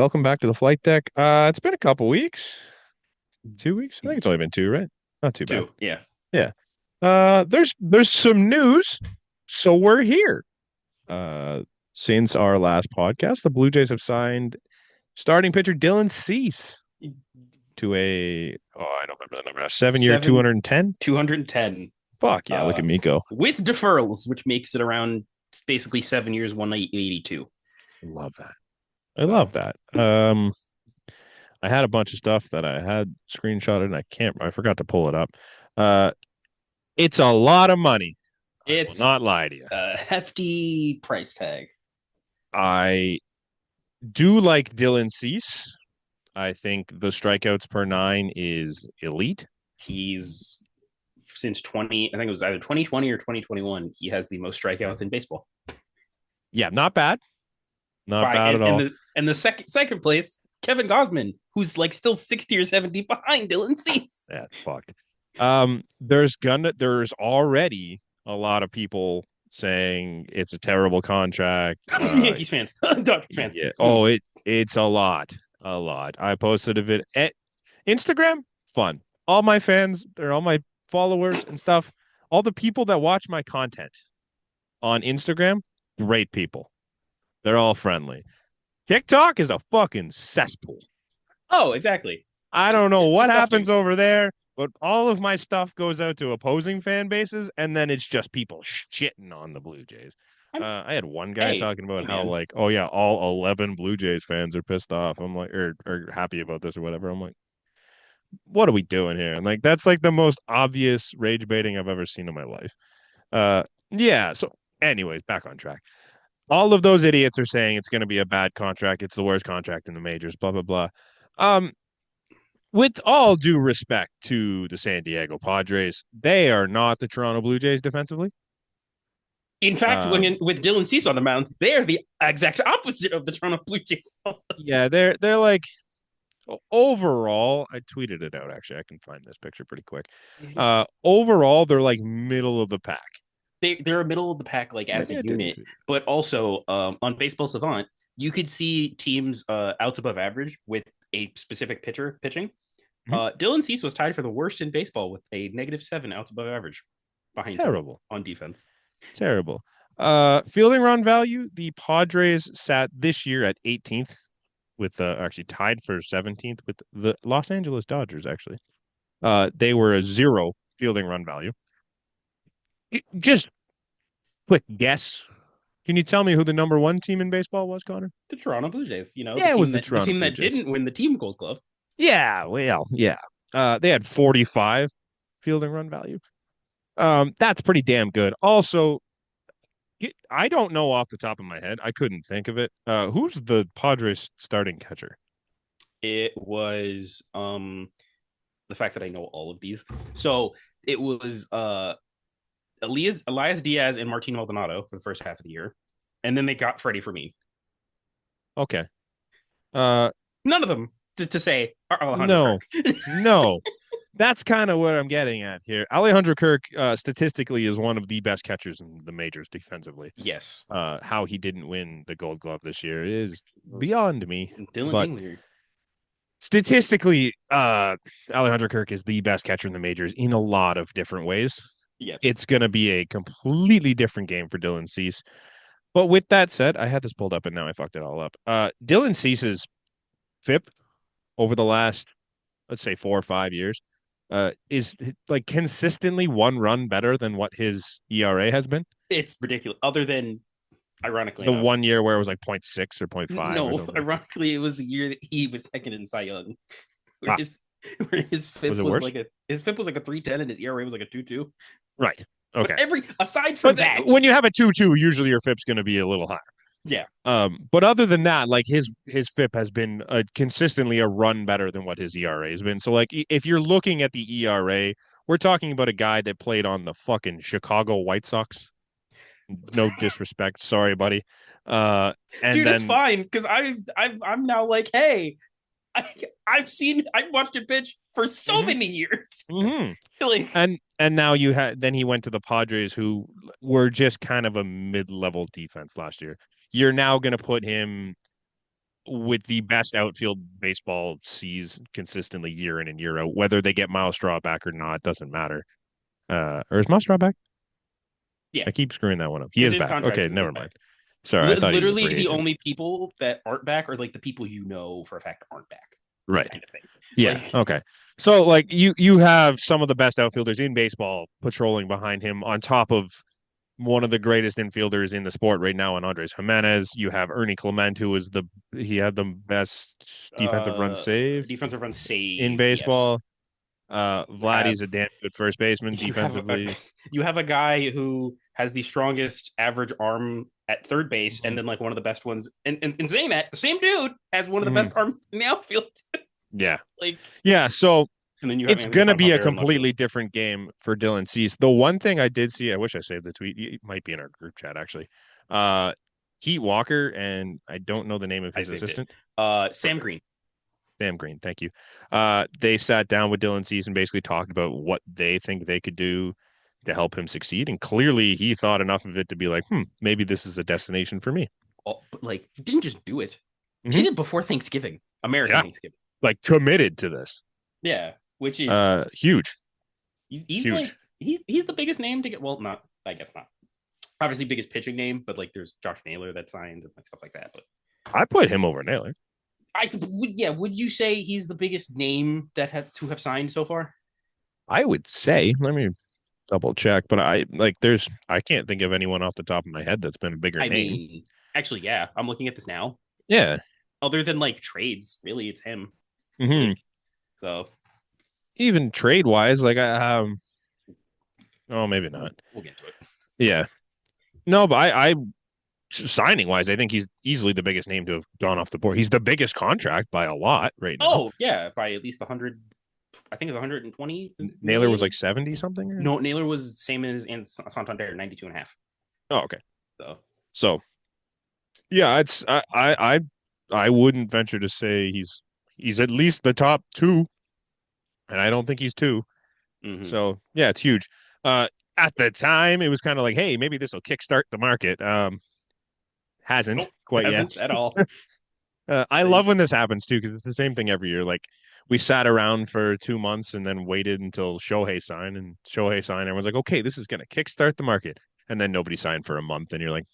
welcome back to the flight deck. It's been a couple weeks, 2 weeks. I think it's only been two, right? Not too bad. Two. Yeah. Yeah. There's some news, so we're here. Uh, since our last podcast, the Blue Jays have signed starting pitcher Dylan Cease to I don't remember the number now, 7 year, Seven 210. 210. Fuck yeah, look Uh at me go. with deferrals, which makes it around basically 7 years, 182. Love that. I love So that. I had a bunch of stuff that I had screenshotted and I forgot to pull it up. Uh, it's a lot of money. I will it's not lie to you. a hefty price tag. I do like Dylan Cease. I think the strikeouts per nine is elite. He's since 20, I think it was either 2020 or 2021, he has the most strikeouts in baseball. Yeah, not bad. Not By bad at and all. the second place, Kevin Gosman, who's like still 60 or 70 behind Dylan Cease. That's fucked. There's already a lot of people saying it's a terrible contract. Yankees fans, Dodgers fans. Yeah. It's a lot. A lot. I posted a vid at Instagram, fun. All my fans, they're all my followers and stuff. All the people that watch my content on Instagram, great people. They're all friendly. TikTok is a fucking cesspool. Oh, exactly. I don't know It's what disgusting. happens over there, but all of my stuff goes out to opposing fan bases, and then it's just people shitting on the Blue Jays. I'm, I had one guy hey, talking about hey, how man. like, oh yeah, all 11 Blue Jays fans are pissed off. I'm like, or happy about this or whatever. I'm like, what are we doing here? And like, that's like the most obvious rage baiting I've ever seen in my life. Uh, yeah. So, anyways, back on track. All of those idiots are saying it's going to be a bad contract. It's the worst contract in the majors. Blah blah blah. Um, with all due respect to the San Diego Padres, they are not the Toronto Blue Jays defensively. In fact, Um, with Dylan Cease on the mound, they are the exact opposite of the Toronto Blue Jays. yeah, they're like overall. I tweeted it out actually. I can find this picture pretty quick. Overall, they're like middle of the pack. They're a middle of the pack like as Maybe a I didn't unit, tweet but also on Baseball Savant, you could see teams outs above average with a specific pitcher pitching. it. Mhm. Dylan Cease was tied for the worst in baseball with a -7 outs above average behind him Terrible, on defense. terrible. Fielding run value. The Padres sat this year at 18th, with actually tied for 17th with the Los Angeles Dodgers. Actually, they were a zero fielding run value. Just quick guess. Can you tell me who the number one team in baseball was, Connor? The Toronto Blue Jays, Yeah, it was the the Toronto team Blue that Jays. didn't win the team Gold Glove. Yeah, well, yeah. They had 45 fielding run value. That's pretty damn good. Also, I don't know off the top of my head. I couldn't think of it. Who's the Padres starting catcher? It was the fact that I know all of these. So it was Elias Diaz and Martin Maldonado for the first half of the year, and then they got Freddie Fermin. Okay. Uh, None of them to say are Alejandro no, Kirk. no. That's kind of what I'm getting at here. Alejandro Kirk, statistically, is one of the best catchers in the majors defensively. Yes, How he didn't win the Gold Glove this year is beyond me. Dylan But Engler. statistically, Alejandro Kirk is the best catcher in the majors in a lot of different ways. Yes, It's going to be a completely different game for Dylan Cease. But with that said, I had this pulled up and now I fucked it all up. Dylan Cease's FIP over the last, let's say, 4 or 5 years, is like consistently one run better than what his ERA has been. it's ridiculous. Other than ironically The enough, 1 year where it was like 0.6 or 0.5 or no, something. ironically it was the year that he was second in Cy Young, where Ah, his was FIP it was worse? like a 310 and his ERA was like a 2.2. Right. But Okay. every aside from But that, when you have a 2-2, usually your FIP's going to be a little higher. yeah, But other than that, like his FIP has been consistently a run better than what his ERA has been. So like if you're looking at the ERA, we're talking about a guy that played on the fucking Chicago White Sox. No disrespect, sorry, buddy. And dude, it's then fine because I'm now like, hey, I, I've watched him pitch for so mhm, many years. mhm. Like, And now you had then he went to the Padres, who were just kind of a mid-level defense last year. You're now going to put him with the best outfield baseball sees consistently year in and year out. Whether they get Miles Straw back or not doesn't matter. Or is Miles Straw back? Yeah, I keep screwing that one up. He because is his back. contract Okay, is never back. mind. Sorry, I thought he was a Literally, free the agent. only people that aren't back are like the people you know for a fact aren't back, Right. kind of thing. Yeah. Like, Okay. So like you have some of the best outfielders in baseball patrolling behind him on top of one of the greatest infielders in the sport right now, and Andres Jimenez. You have Ernie Clement, who is the he had the best defensive run uh, save defensive run in save, yes. baseball. You have Vladdy's a damn good first baseman you have a defensively. you have a guy who has the strongest average arm at third base, and Mhm. then like one of the best ones. And saying that, the same dude has one of the best Mhm. arms in the outfield. Yeah. Like, Yeah. So and then you have it's Anthony gonna be a Santander and left field. completely different game for Dylan Cease. The one thing I did see, I wish I saved the tweet. It might be in our group chat actually. Uh, Heat Walker and I don't know the name of I his saved it. assistant. Sam Perfect. Green. Sam Green, thank you. They sat down with Dylan Cease and basically talked about what they think they could do to help him succeed. And clearly he thought enough of it to be like, maybe this is a destination for me. But like, he didn't just do it. He Hmm. did before Thanksgiving, American Yeah. Thanksgiving. Like committed to this. Yeah, which is Huge, he's like huge. he's the biggest name to get. Well, not I guess not. Obviously, biggest pitching name, but like there's Josh Naylor that signed and like stuff like that. But I put him over Naylor. yeah, would you say he's the biggest name that have to have signed so far? I would say, let me double check, but I can't think of anyone off the top of my head that's been a bigger I name. mean, actually, yeah, I'm looking at this now. Yeah. Other than like trades, really, it's him. Hmm. Like, so Even trade wise, oh, maybe not. we'll get to it. Yeah. No, but I signing wise, I think he's easily the biggest name to have gone off the board. He's the biggest contract by a lot right now. Oh yeah, by at least 100. I think it's 120 Naylor was like million. 70 something. No, Naylor was same as and Santander, 92 and a half. Oh, okay. So So yeah, it's I wouldn't venture to say he's at least the top two, and I don't think he's two. mm-hmm. So yeah, it's huge. At the time, it was kind of like, hey, maybe this will kickstart the market. Hasn't Nope, quite yet. hasn't at all. I Like, love when this happens too, because it's the same thing every year. Like we sat around for 2 months and then waited until Shohei signed, and Shohei signed. Everyone's like, okay, this is going to kickstart the market, and then nobody signed for a month, and you're like,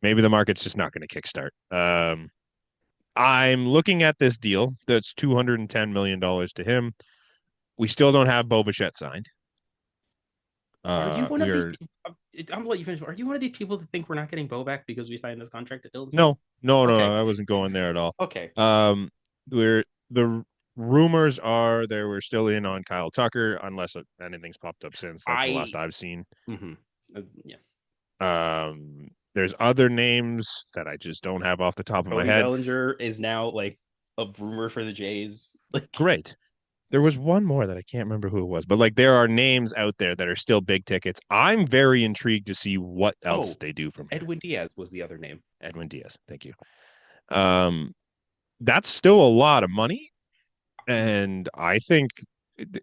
maybe the market's just not going to kickstart. I'm looking at this deal that's $210 million to him. We still don't have Bo Bichette signed. are you one of these? We're I'm gonna let you finish. Are you one of these people that think we're not getting Bo back because we signed this contract at Dylan Cease? no, no, no, Okay, no. I wasn't going there at all. okay, Um, we're the rumors are there we're still in on Kyle Tucker unless anything's popped up since. That's the last I I've seen. mm-hmm. Yeah. There's other names that I just don't have off the top of my Cody head. Bellinger is now like a rumor for the Jays. Like, Great. There was one more that I can't remember who it was, but like there are names out there that are still big tickets. I'm very intrigued to see what else oh, they do from here. Edwin Diaz was the other name. Edwin Diaz, thank you. Um, that's still a lot of money, and I think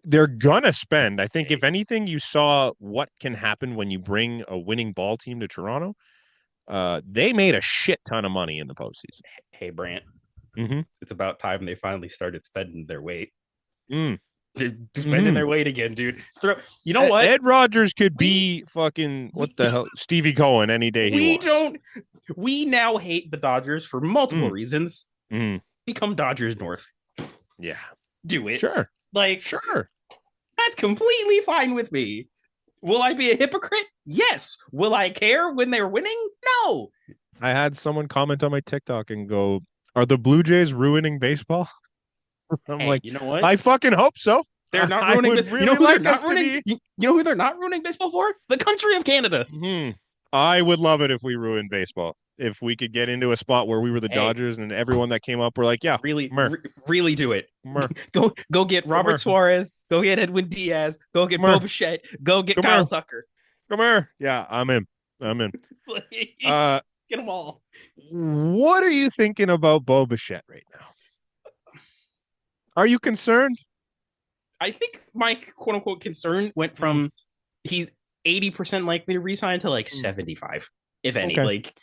they're gonna spend. I think if Hey, anything, you saw what can happen when you bring a winning ball team to Toronto. They made a shit ton of money in the postseason. hey, Brant, Mm-hmm. it's about time they finally started spending their weight. Mm. They're spending Mm-hmm. their weight again, dude. You know what? Ed Rogers could We be fucking what we the hell, Stevie Cohen any day he we wants. don't. We now hate the Dodgers for multiple Mm. reasons. Mm. Become Dodgers North. Yeah, Do it. sure, Like, sure. that's completely fine with me. Will I be a hypocrite? Yes. Will I care when they're winning? No. I had someone comment on my TikTok and go, "Are the Blue Jays ruining baseball?" I'm Hey, like, you know what? I fucking hope so. They're not I ruining. would You know really who they're like not us to ruining? be. You know who they're not ruining baseball for? The country of Canada. Hmm. I would love it if we ruined baseball. If we could get into a spot where we were the Hey, Dodgers and everyone that came up were like, yeah, really, mer, really do it. mer, Go get come Robert here, Suarez. Go get Edwin Diaz. Go get come Bo here, Bichette. Go get come Kyle here, Tucker. come here. Yeah, I'm in. I'm in. Get Uh, them all. what are you thinking about Bo Bichette right now? Are you concerned? I think my quote unquote concern went Mm, from he's 80% likely to resign to like mm, 75, if any. okay. Like,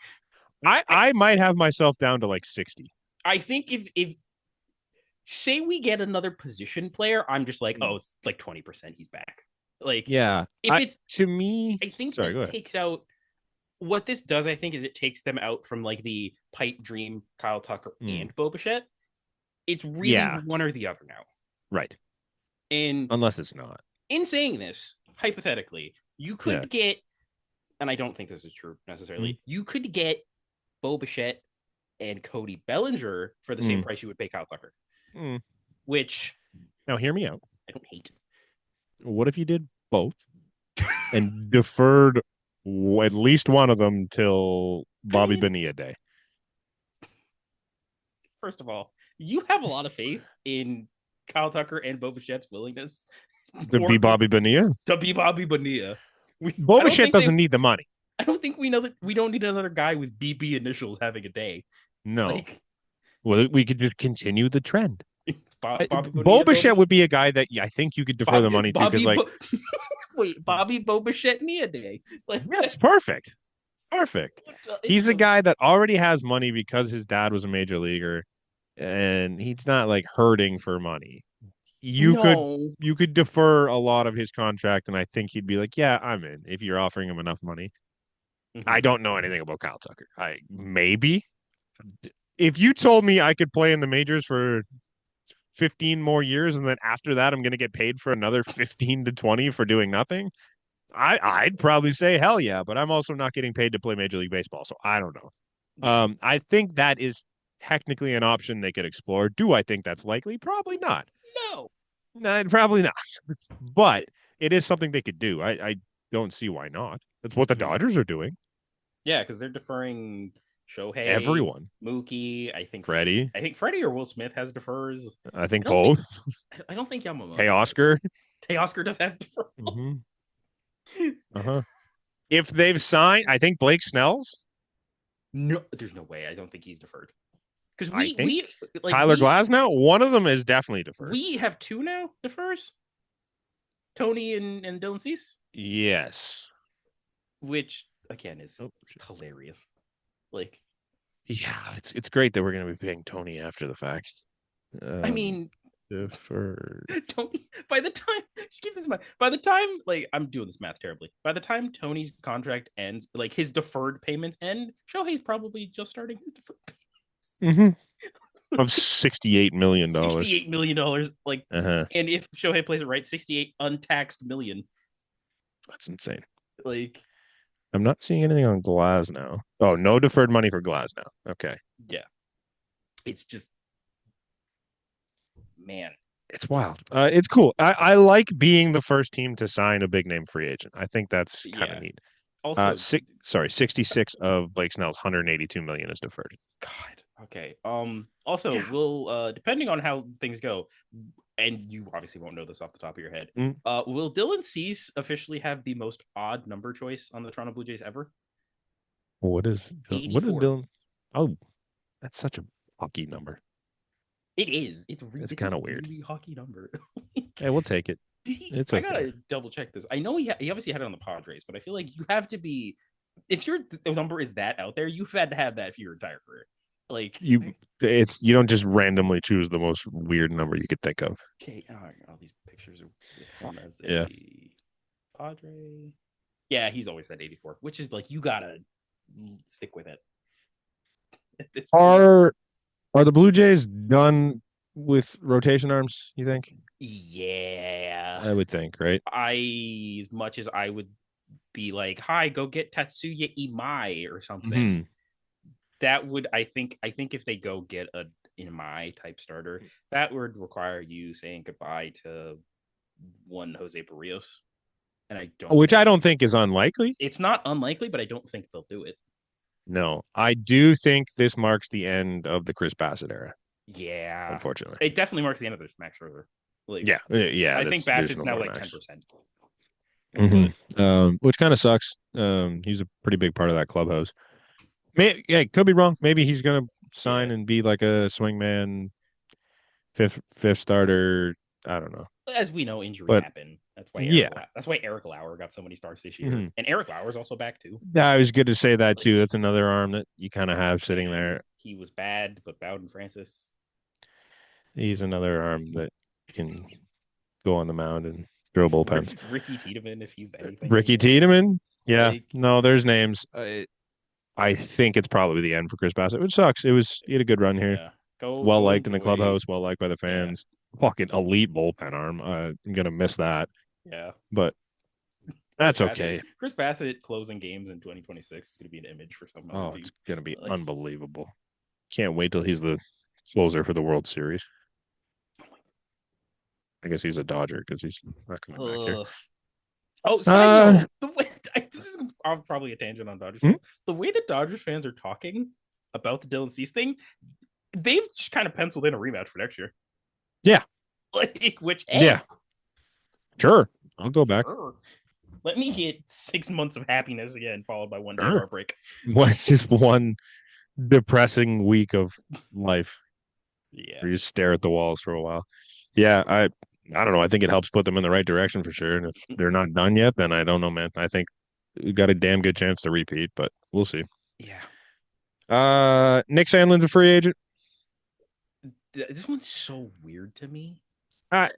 I I, I might have myself down to like 60. I think if say we get another position player, I'm just like, oh, Mm. it's like 20% he's back. Like Yeah. if it's To me, I think sorry, this go ahead. takes out what this does, I think, is it takes them out from like the pipe dream Kyle Tucker Mm. and Bo Bichette. It's really Yeah, one or the other now. right. And Unless it's not. in saying this, hypothetically, you Yeah. could get, and I don't think this is true Mm. necessarily, you could get Bo Bichette and Cody Bellinger for the same Mm. price you would pay Kyle Tucker, Mm. which Now, hear me out. I don't hate. What if you did both and deferred at least one of them till I Bobby mean, Bonilla Day first of all, you have a lot of faith in Kyle Tucker and Bo Bichette's willingness to be or Bobby Bonilla? to be Bobby Bonilla. I Boba don't Fett think doesn't they. need the money. I don't think we know that we don't need another guy with BB initials having a day. No. Like Well, we could just continue the trend. it's Bobby Bonilla, Boba Fett would be a guy that I think you could defer the money to because, Bobby like, wait, Bobby Bo Bichette Nia Day. Like yeah, it's perfect. Perfect. it's He's a so guy that already has money because his dad was a major leaguer and he's not like hurting for money. You could no. you could defer a lot of his contract and I think he'd be like, "Yeah, I'm in if you're offering him enough money." I Mhm. don't know anything about Kyle Tucker. I maybe if you told me I could play in the majors for 15 more years and then after that I'm going to get paid for another 15 to 20 for doing nothing, I'd probably say hell yeah, but I'm also not getting paid to play Major League Baseball, so I don't know. Yeah. I think that is technically an option they could explore. Do I think that's likely? Probably not. No. No, probably not. But it is something they could do. I don't see why not. That's what the Mhm. Dodgers are doing. Yeah, because they're deferring Shohei, Everyone. Mookie. Freddie. I think Freddie or Will Smith has defers. I think I don't think both. I don't think Yamamoto does. Oscar. Teoscar does have defer. Mm-hmm. Uh-huh. If they've signed, I think Blake Snell's. No, there's no way. I don't think he's deferred. Because I think we like Tyler Glasnow. One of them is definitely deferred. we have two now defers. Tony and Dylan Cease, Yes. which again is Oh, hilarious. Like, yeah, it's great that we're going to be paying Tony after the fact. I Um, mean, deferred. Tony. By the time, just keep this in mind. By the time, like, I'm doing this math terribly. By the time Tony's contract ends, like his deferred payments end, Shohei's probably just starting his deferred Mm-hmm. Of $68 million. $68 million. Like, Uh-huh. and if Shohei plays it right, 68 untaxed million. That's insane. Like, I'm not seeing anything on Glass now. Oh, no deferred money for Glass now. Okay. yeah, it's just man. It's wild. It's cool. I like being the first team to sign a big name free agent. I think that's kind of Yeah. neat. Also, 66 of Blake Snell's 182 million is deferred. God. Okay. Also, Yeah. will depending on how things go, and you obviously won't know this off the top of your head. Mm. Will Dylan Cease officially have the most odd number choice on the Toronto Blue Jays ever? What is 84. Dylan? Oh, that's such a hockey number. It is. It's It's a kind of weird. really hockey number. Hey, we'll take it. Did he? It's I okay. gotta double check this. I know he obviously had it on the Padres, but I feel like you have to be if your number is that out there, you've had to have that for your entire career. Like, You don't just randomly choose the most weird number you could think of. okay, all these pictures of him as Yeah. a Padre. Yeah, he's always had 84, which is like you gotta stick with it at this point. Are are the Blue Jays done with rotation arms, you think? Yeah, I would think, right? as much as I would be like, "Hi, go get Tatsuya Imai or something." Hmm. That would, I think if they go get a Imai type starter, that would require you saying goodbye to one Jose Barrios, and I don't Which think I don't think is unlikely. it's not unlikely, but I don't think they'll do it. No, I do think this marks the end of the Chris Bassett era, Yeah, unfortunately. it definitely marks the end of this Max Scherzer. Like, Yeah, I think there's Bassett's no now more like Max. 10%, Hmm. but Which kind of sucks. He's a pretty big part of that clubhouse. Yeah, could be wrong. Maybe he's gonna yeah, sign and be like a swingman, fifth starter. I don't know, as we know, injuries but happen. yeah. That's why Eric Lauer got so many starts this year, Hmm. and Eric Lauer's also back too. Yeah, I was good to say that Like, too. That's another arm that you kind of have sitting man, there. he was bad, but Bowden Francis. He's another arm that can go on the mound and throw bullpens. Ricky Tiedemann, if he's anything Ricky anymore. Tiedemann, yeah, Like, no, there's names. I think it's probably the end for Chris Bassett, which sucks. He had a good run here, yeah, well go liked in the enjoy. clubhouse, well liked by the Yeah, fans. Fucking elite bullpen arm. I'm gonna miss that, yeah. but that's okay. Chris Bassett closing games in 2026 is going to be an image for some other Oh, it's team. gonna be Like, unbelievable. Can't wait till he's the closer for the World Series. I guess he's a Dodger because he's not coming back here. ugh. Oh, side Uh, note, the way this is probably a tangent on Dodgers hmm? fans. The way that Dodgers fans are talking about the Dylan Cease thing, they've just kind of penciled in a rematch for next year. Yeah, Like, which, yeah, hey, sure. I'll go back. sure. Let me get 6 months of happiness again, followed by one day of Sure. heartbreak. What just one depressing week of life Yeah, where you stare at the walls for a while. Yeah, I don't know. I think it helps put them in the right direction for sure. And if they're not done yet, then I don't know, man. I think we got a damn good chance to repeat, but we'll see. yeah. Nick Sandlin's a free agent. This one's so weird to me. I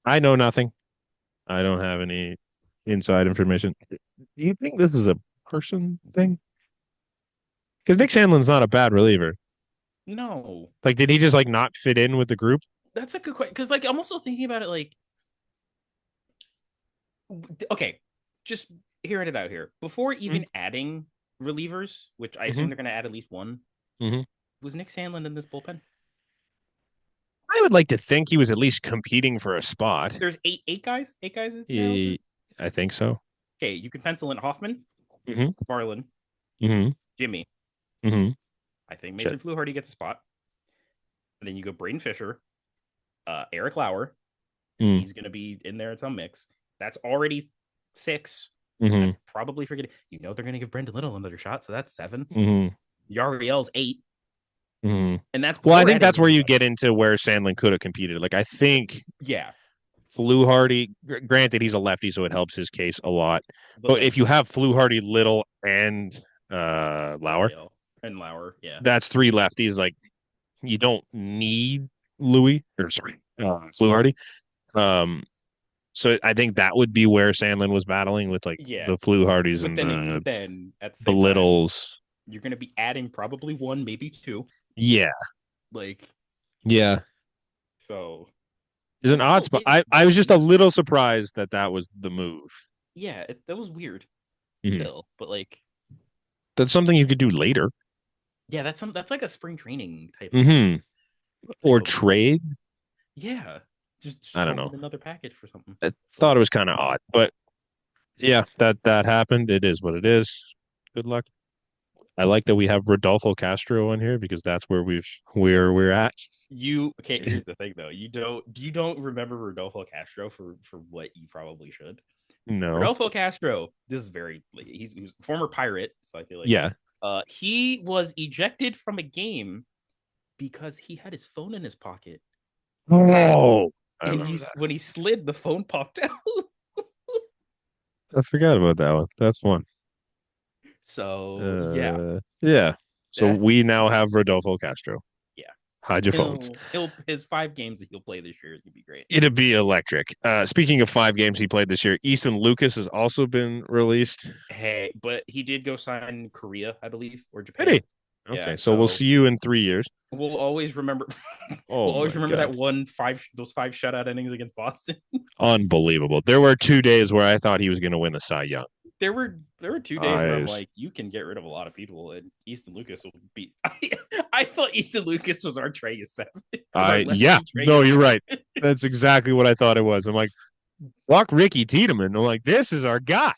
I know nothing. I don't have any inside information. Do you think this is a person thing? Because Nick Sandlin's not a bad reliever. No, Like, did he just like not fit in with the group? that's a good question. Because, like, I'm also thinking about it. Like, okay, just hearing it out here before Mm-hmm. even adding relievers, which I Mm-hmm. assume they're going to add at least one. Mm-hmm. Was Nick Sandlin in this bullpen? I would like to think he was at least competing for a spot. There's eight guys. Eight guys is now. He, I think so. Okay, you can pencil in Hoffman, Mm-hmm. Marlin, Mm-hmm. Jimmy. Mm-hmm. I think Shit. Mason Fluharty gets a spot. And then you go Braden Fisher, Eric Lauer. Mm. He's going to be in there at some mix. That's already six. Mm-hmm. I'm probably forgetting. They're going to give Brendan Little another shot, so that's seven. Mm-hmm. Yariel's eight, Mm-hmm. and that's Well, I before think adding that's where you anybody. get into where Sandlin could have competed. Like, I think Yeah, Fluharty, granted, he's a lefty, so it helps his case a lot. but But like if you have Fluharty, Little, and Lauer, Yariel and Lauer, yeah, that's three lefties. Like, you don't need Louis or sorry, Fluharty. Um, so I think that would be where Sandlin was battling with like yeah. the Fluhardys But and then, but then at the the same time, Littles. you're going to be adding probably one, maybe two. Yeah, Like, yeah. so Is an it's odd still spot. I was just a weird. little surprised that that was the move. Yeah, that was weird Mhm. still, but like, That's something you could do later. yeah, that's like a spring training Hmm. type Or of move. trade. Yeah, just I don't throw know. in another package for something. I thought it was kind of odd, but yeah, that happened. It is what it is. Good luck. I like that we have Rodolfo Castro on here because that's where we're at. You okay? Here's the thing, though. You don't remember Rodolfo Castro for what you probably should. No. Rodolfo Castro. This is very. He's a former pirate, so I feel like Yeah. he was ejected from a game because he had his phone in his pocket, Oh, I and remember that. when he slid, the phone popped out. I forgot about that one. That's fun. So yeah, Yeah. So that's we now have Rodolfo Castro. yeah. Hide your phones. He'll his 5 games that he'll play this year is gonna be great. It'd be electric. Speaking of 5 games he played this year, Easton Lucas has also been released. Hey, but he did go sign Korea, I believe, or Did Japan. he? Yeah, Okay, so we'll so see you in 3 years. we'll always remember. Oh We'll always my remember God. that those five shutout innings against Boston. Unbelievable. There were 2 days where I thought he was going to win the Cy Young. There were 2 days where I'm I, like, you can get rid of a lot of people, and Easton Lucas will beat. I thought Easton Lucas was our Trey Seven. Was our yeah, lefty Trey no, you're Seven. right. That's exactly what I thought it was. I'm like, fuck Ricky Tiedemann. I'm like, this is our guy.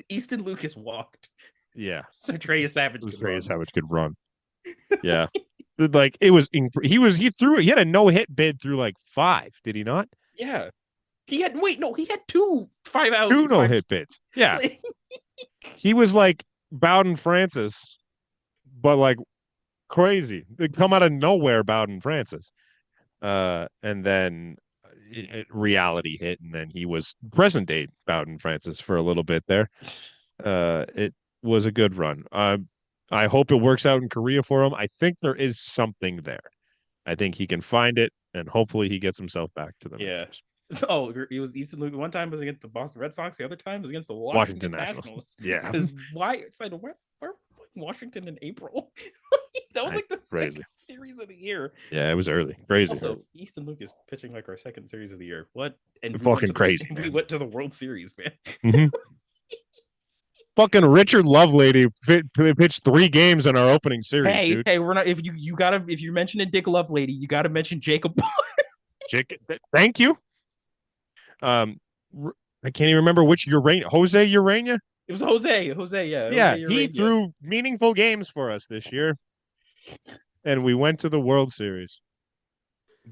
Easton Lucas walked, Yeah. so Trey Savage So could Trey run. Savage could run. Yeah. Like he had a no hit bid through like five, did he not? Yeah, he had wait no, he had two 5 out Two no five. hit bids. Yeah. Like, He was like Bowden Francis, but like crazy. They come out of nowhere, Bowden Francis. And then reality hit, and then he was present day Bowden Francis for a little bit there. It was a good run. I hope it works out in Korea for him. I think there is something there. I think he can find it, and hopefully he gets himself back to the Yeah. majors. Oh, he was Easton Luke. One time was against the Boston Red Sox. The other time was against the Washington Washington Nationals. Nationals. Yeah, Because why? It's like where Washington in April? That was like the crazy. second series of the year. Yeah, it was early, crazy early. Also, Easton Luke is pitching like our second series of the year. What? And Fucking crazy, we man. went to the World Series, man. Hmm. Fucking Richard Lovelady pitched 3 games in our opening series, Hey, dude. hey, we're not. If you gotta if you're mentioning Dick Lovelady, you gotta mention Jacob. Chick, thank you. Um, I can't even remember which Urania, Jose Urania. It was Jose. Jose, yeah, Yeah, Jose he Urania. threw meaningful games for us this year, and we went to the World Series.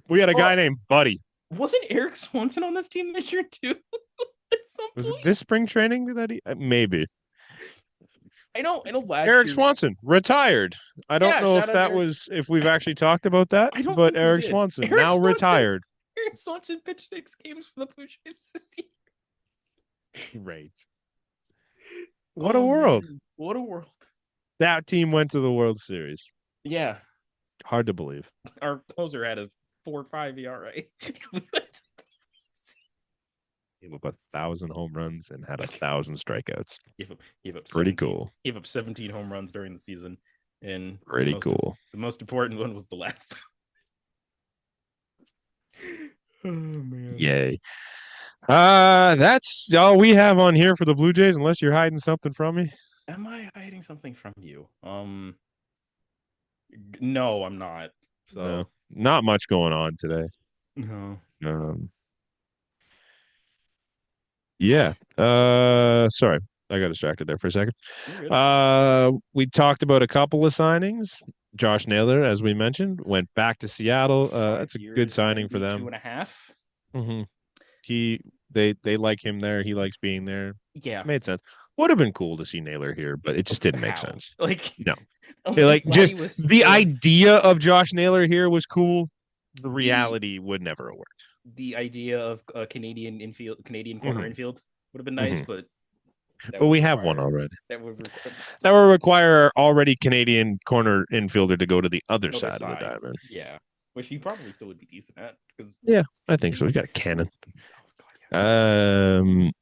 We had a Oh, guy named Buddy. wasn't Eric Swanson on this team this year too? At some Was it point, this spring training that he? Maybe. I know. I know. Last Eric year, Swanson retired. I don't yeah. know Shout if out that Eric. was if we've actually talked about that, I don't but think we Eric did. Swanson now retired. Eric Swanson pitched 6 games for the Blue Jays this year. Great. What a Oh world. man, what a world! That team went to the World Series. Yeah, Hard to believe. our closer had a 4.5 ERA. Gave up 1,000 home runs and had 1,000 strikeouts. Gave up Pretty 17. cool. Gave up 17 home runs during the season, and Pretty cool. the most important one was the last. Oh man. Yay. That's all we have on here for the Blue Jays, unless you're hiding something from me. Am I hiding something from you? No, I'm not. No, So not much going on today. no. Um, yeah. Sorry, I got distracted there for a second. You're good. We talked about a couple of signings. Josh Naylor, as we mentioned, went back to Seattle. Five That's a good years, signing for 92 them. and a half. Hmm. He they like him there. He likes being there. Yeah. Made sense. Would have been cool to see Naylor here, but it just didn't make How? sense. Like, No, like like while he just was the still idea of Josh Naylor here was cool. The the reality would never have worked. the idea of a Canadian corner Hmm. infield would have been nice, Hmm. but that But would we have one require already. that would require That will require our already Canadian corner infielder to go to the other another side of the side. diamond. Yeah, which he probably still would be decent at because Yeah, I think so. he. We got a cannon. Oh god, yeah. Um,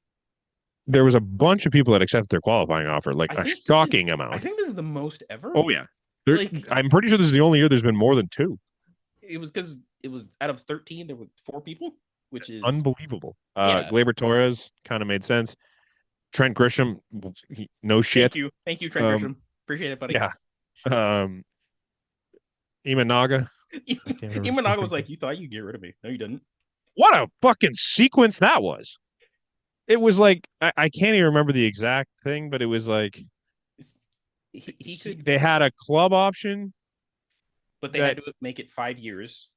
there was a bunch of people that accepted their qualifying offer, like I a think this is. shocking I amount. think this is the most ever. Oh yeah, Like I'm pretty sure this is the only year there's been more than two. it was because it was out of 13, there were 4 people, which is Unbelievable. yeah. Glaber Torres kind of made sense. Trent Grisham, no shit. Thank you, Trent Um, Grisham. Appreciate it, buddy. yeah. Um, Imanaga. I can't remember his Imanaga fucking was name. like, "You thought you'd get rid of me? No, you didn't." What a fucking sequence that was. It was like I can't even remember the exact thing, but it was like He could, they had a club option but they that had to make it 5 years.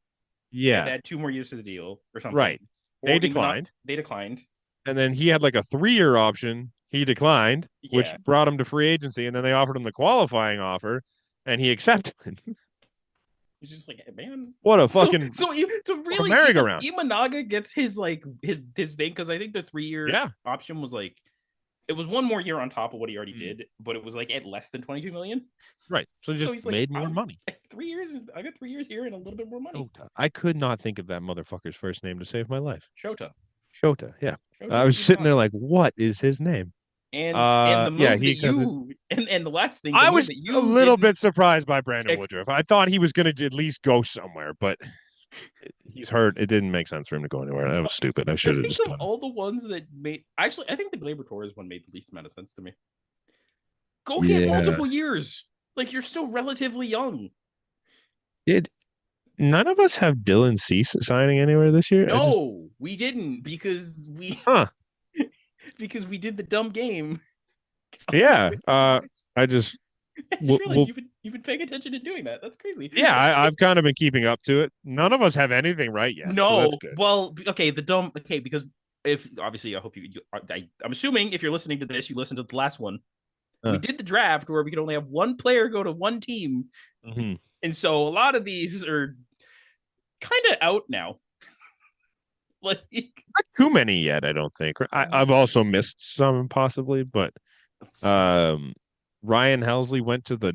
They had to yeah, add 2 more years to the deal or something. right. They Or Imanaga, declined. they declined. And then he had like a 3 year option. He declined, which Yeah, brought him to free agency. And then they offered him the qualifying offer and he accepted. he's just like, man. What a So fucking so what a really, merry-go-round. Imanaga gets his like his thing because I think the 3 year Yeah, option was like it was one more year on top of what he already mm, did, but it was like at less than 22 million. right. So he So just he's like, made more money. 3 years. I got 3 years here and a little bit more money. Shota. I could not think of that motherfucker's first name to save my life. Shota, Shota. Yeah. I Shota was sitting there Imanaga. like, what is his name? And the Yeah, move he that accepted. you and the last thing, the I move was that a you little didn't bit surprised by Brandon ex- Woodruff. I thought he was going to at least go somewhere, but he's hurt. It didn't make sense for him to go anywhere. That was stupid. I I should have think just of done. all the ones that made actually I think the Glaber Torres one made the least amount of sense to me. Go get Yeah. multiple years. Like you're still relatively young. Did none of us have Dylan Cease signing anywhere this year? I just, No, we didn't because we huh. because we did the dumb game. Oh my Yeah. I just, I just we'll, realized we'll you've been paying attention to doing that. That's crazy. yeah, I've kind of been keeping up to it. None of us have anything right yet, so that's No, good. well, okay, the dumb. Okay, because if obviously, I hope I'm assuming if you're listening to this, you listened to the last one. We Uh, did the draft where we could only have one player go to one team, mhm. and so a lot of these are kind of out now. Like, Not too many yet, I don't think. I've also missed some possibly, but let's see. um, Ryan Helsley went to the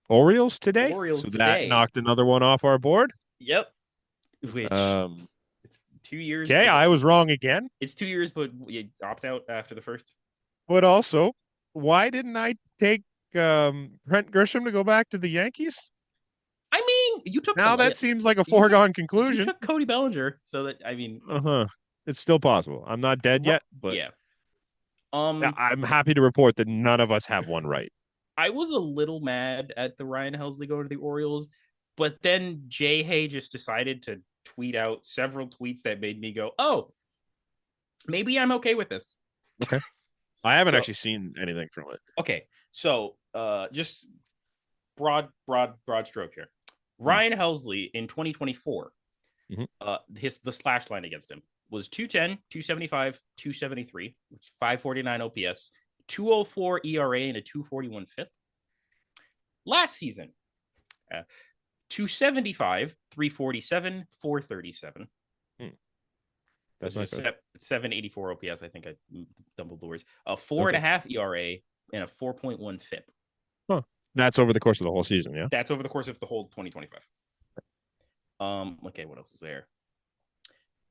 Orioles today, Orioles so that today. knocked another one off our board. Yep. Which Um, it's 2 years, okay, but I was wrong again. it's 2 years, but you opt out after the first. But also, why didn't I take Brent Grisham to go back to the Yankees? I mean, you took Now the that seems like a you took foregone you conclusion. took Cody Bellinger, so that I mean, Uh-huh. It's still possible. I'm not dead yet, but yeah. Um, I'm happy to report that none of us have one right. I was a little mad at the Ryan Helsley going to the Orioles, but then Jay Hay just decided to tweet out several tweets that made me go, "Oh, maybe I'm okay with this." Okay. I haven't So, actually seen anything from it. okay, so just broad stroke here. Mm. Ryan Helsley in 2024, Hmm. the slash line against him was 210, 275, 273, which is 549 OPS, 204 ERA, and a 241 FIP. Last season, 275, 347, 437. Mm. That's That's not just good. 784 OPS. I think I doubled the words. A four and Okay. a half ERA and a 4.1 FIP. Huh. That's over the course of the whole season, yeah? That's over the course of the whole 2025. Okay, what else is there?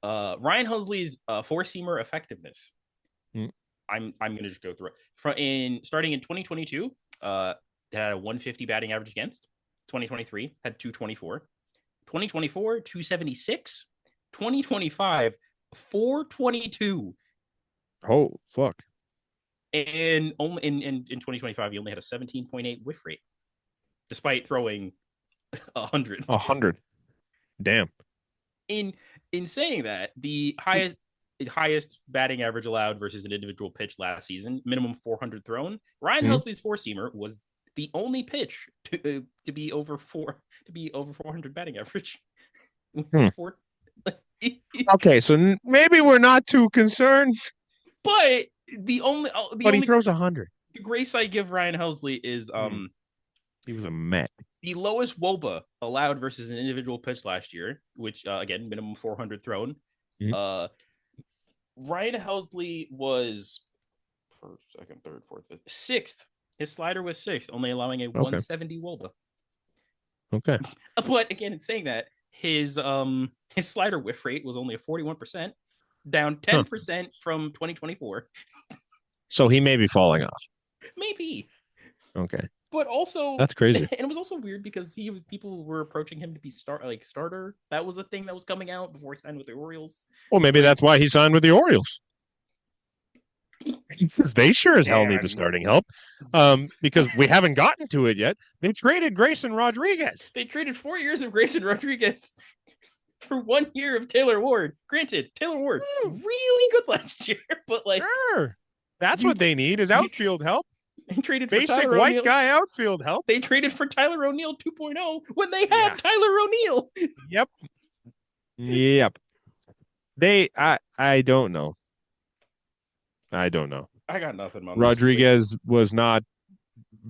Ryan Husley's four seamer effectiveness. Mm. I'm gonna just go through it. Starting in 2022, they had a 150 batting average against. 2023 had 224. 2024 276. 2025 422. Oh, fuck. And only in 2025 he only had a 17.8 whiff rate despite throwing 100. 100. Damn. in in saying that, the highest batting average allowed versus an individual pitch last season, minimum 400 thrown. Ryan Mm. Helsley's four seamer was the only pitch to be over 400 batting average. Hmm. Four, Okay, so maybe we're not too concerned, but the but he only throws 100. grace I give Ryan Helsley is Mm. He was a Met. the lowest WOBA allowed versus an individual pitch last year, which again minimum 400 thrown. Mm. Uh, Ryan Helsley was first, second, third, fourth, fifth, sixth. His slider was sixth, only allowing a Okay. 170 WOBA. Okay. But again, in saying that, his slider whiff rate was only a 41%, down Huh. 10% from 2024. So he may be falling off. Maybe. Okay. But also, That's crazy. and it was also weird because people were approaching him to be starter. That was a thing that was coming out before he signed with the Orioles. Well, maybe Which, that's why he signed with the Orioles. Because they sure as hell need the man, starting help. Because we haven't gotten to it yet. They traded Grayson Rodriguez. they traded 4 years of Grayson Rodriguez for 1 year of Taylor Ward. Granted, Taylor Ward really good last year, but like Sure. That's you, what they need is you outfield help. they traded for Basic Tyler white O'Neill. guy outfield help. They traded for Tyler O'Neill 2.0 when they had Yeah. Tyler O'Neill. Yep. Yep. I don't know. I don't know. I got nothing on this. Rodriguez was not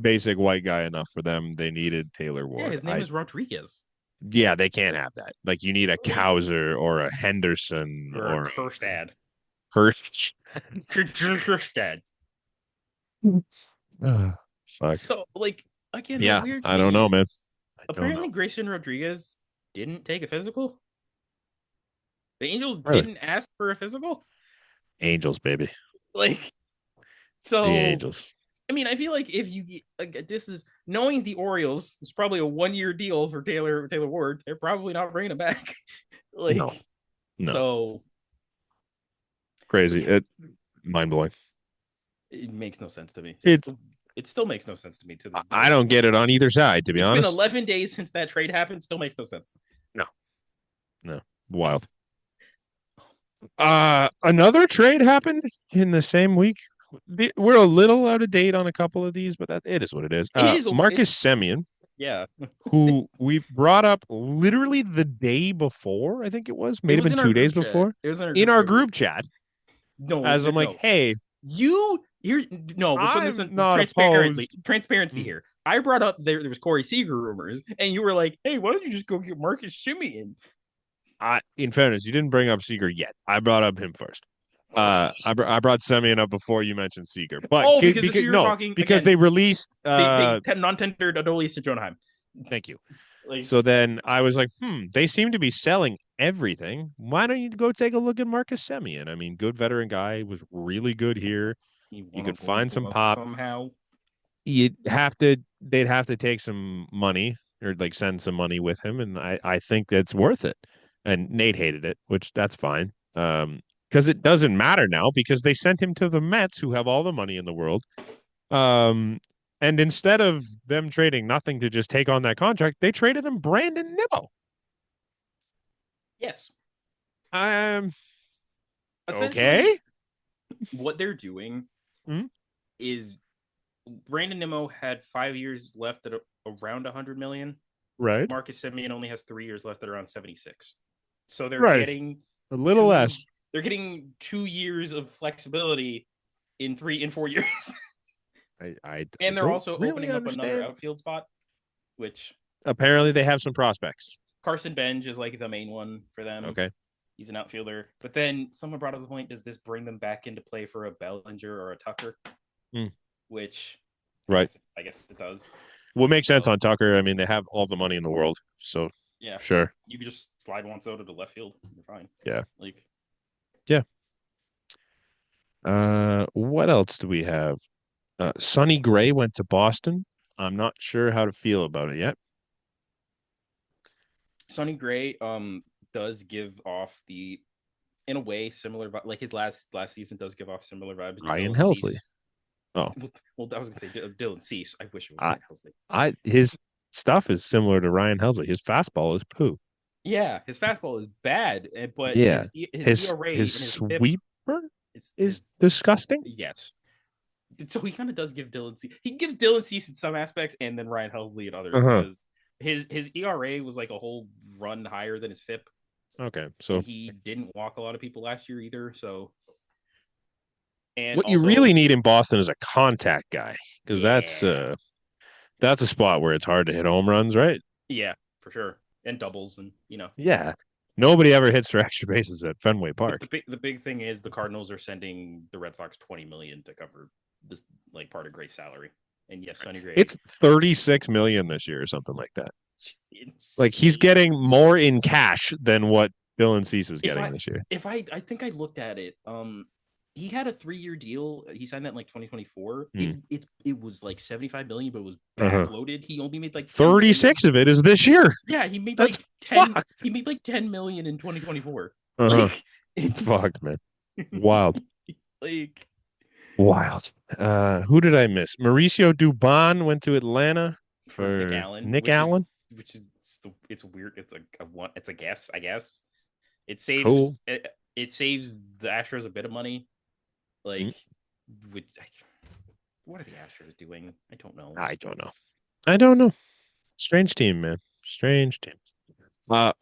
basic white guy enough for them. They needed Taylor Yeah, Ward. his name is Rodriguez. Yeah, they can't have that. Like you need a Cowser or a Henderson Or a or Kerstad. Hurst. Kerstad. Fuck. So, like, again, the Yeah, weird I thing don't know, is man. I don't apparently know. Grayson Rodriguez didn't take a physical. The Angels Really? didn't ask for a physical. Angels, baby. Like, The so Angels. I mean, I feel like if you like, this is knowing the Orioles, it's probably a 1 year deal for Taylor Ward. They're probably not bringing it back. No, Like, no. so Crazy. again, Mind blowing. it makes no sense to me. It It still makes no sense to me to this I day. don't get it on either side, to be It's been honest. 11 days since that trade happened. Still makes no sense. No, no. Wild. Another trade happened in the same week. We're a little out of date on a couple of these, but that it is what it is. It is. It's Marcus Semien, yeah. who we brought up literally the day before, I think it was, It may have was been in our 2 days group chat. before, It was in our in group our chat. group chat, No, as I'm like, no. hey, You're no. We're putting this I'm on not opposed. transparency Mm. here. I brought up there was Corey Seager rumors, and you were like, "Hey, why don't you just go get Marcus Simeon?" In fairness, you didn't bring up Seager yet. I brought up him first. I brought Semyon up before you mentioned Seager, but Oh, because this because we were no, talking because again. they released They non-tendered Adolis to Jonahheim. thank you. Like, So then I was like, they seem to be selling everything. Why don't you go take a look at Marcus Semyon? I mean, good veteran guy, was really good here. you You want could to go find some up pop. somehow? They'd have to take some money or like send some money with him, and I think that's worth it. And Nate hated it, which that's fine. Because it doesn't matter now because they sent him to the Mets, who have all the money in the world. Um, and instead of them trading nothing to just take on that contract, they traded him Brandon Nimmo. Yes. Um, Essentially, okay. what they're doing Mm, is Brandon Nimmo had 5 years left at around 100 million. right. Marcus Simeon only has 3 years left at around 76. So they're Right. getting A little two. less. They're getting 2 years of flexibility in 4 years, I and they're don't also really opening up another understand. outfield spot, which Apparently, they have some prospects. Carson Benj is like the main one for them. Okay. He's an outfielder. But then someone brought up the point: does this bring them back into play for a Bellinger or a Tucker? Mm, Which right. I guess it does. What makes sense So on Tucker? I mean, they have all the money in the world, so yeah, sure. you could just slide Juan Soto to left field. You're fine. Yeah. Like Yeah. What else do we have? Sonny Gray went to Boston. I'm not sure how to feel about it yet. Sonny Gray does give off the in a way similar like his last season does give off similar vibes to Ryan Dylan Helsley. Cease. Oh, Well, I was gonna say Dylan Cease. I wish it was I, Ryan Helsley. his stuff is similar to Ryan Helsley. His fastball is poo. Yeah, his fastball is bad, but Yeah. his His ERA his and his FIP sweeper is is disgusting. yes. So he kind of does give Dylan Cease. He gives Dylan Cease in some aspects, and then Ryan Helsley in others Uh-huh. because his ERA was like a whole run higher than his FIP, Okay. and So he didn't walk a lot of people last year either. So and what you also really need in Boston is a contact guy because yeah, that's a spot where it's hard to hit home runs, right? yeah, for sure, and doubles and Yeah. Nobody ever hits for extra bases at Fenway But Park. the big thing is the Cardinals are sending the Red Sox 20 million to cover this like part of Gray's salary. And yes, Sonny Gray It's 36 million this year or something like that. Like he's insane. getting more in cash than what Dylan Cease is If getting I this year. if I think I looked at it, he had a 3 year deal. He signed that in like 2024. Hmm. It was like 75 million, but it was Uh-huh. backloaded. He only made like 10 million. 36 of it is this year. Yeah, he made That's like 10. fucked. He made like 10 million in 2024. Uh-huh. Like it, It's fucked, man. Wild. like Wild. Who did I miss? Mauricio Dubon went to Atlanta for Nick for Allen, Nick Allen. which is it's weird. It's a one. It's a guess, I guess. It Cool. saves it saves the Astros a bit of money. Mm, Like, which what are the Astros doing? I don't know. I don't know. I don't know. Strange team, man. Strange team. Uh,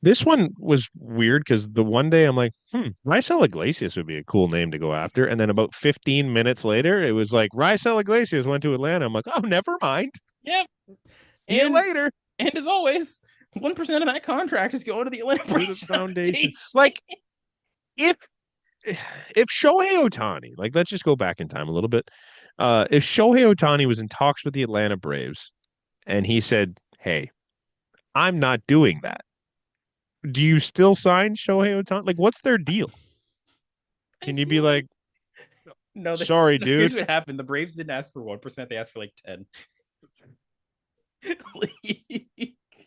this one was weird because the one day I'm like, Raisel Iglesias would be a cool name to go after, and then about 15 minutes later, it was like Raisel Iglesias went to Atlanta. I'm like, oh, never mind. Yep. See you And later. as always, 1% of that contract is going to the Atlanta To the Braves foundation. Foundation. Like if if Shohei Ohtani, like let's just go back in time a little bit. If Shohei Ohtani was in talks with the Atlanta Braves and he said, "Hey, I'm not doing that," do you still sign Shohei Ohtani? Like, what's their deal? I Can you be feel like like, no. sorry, No, here's dude, what happened. The Braves didn't ask for 1%. They asked for like 10.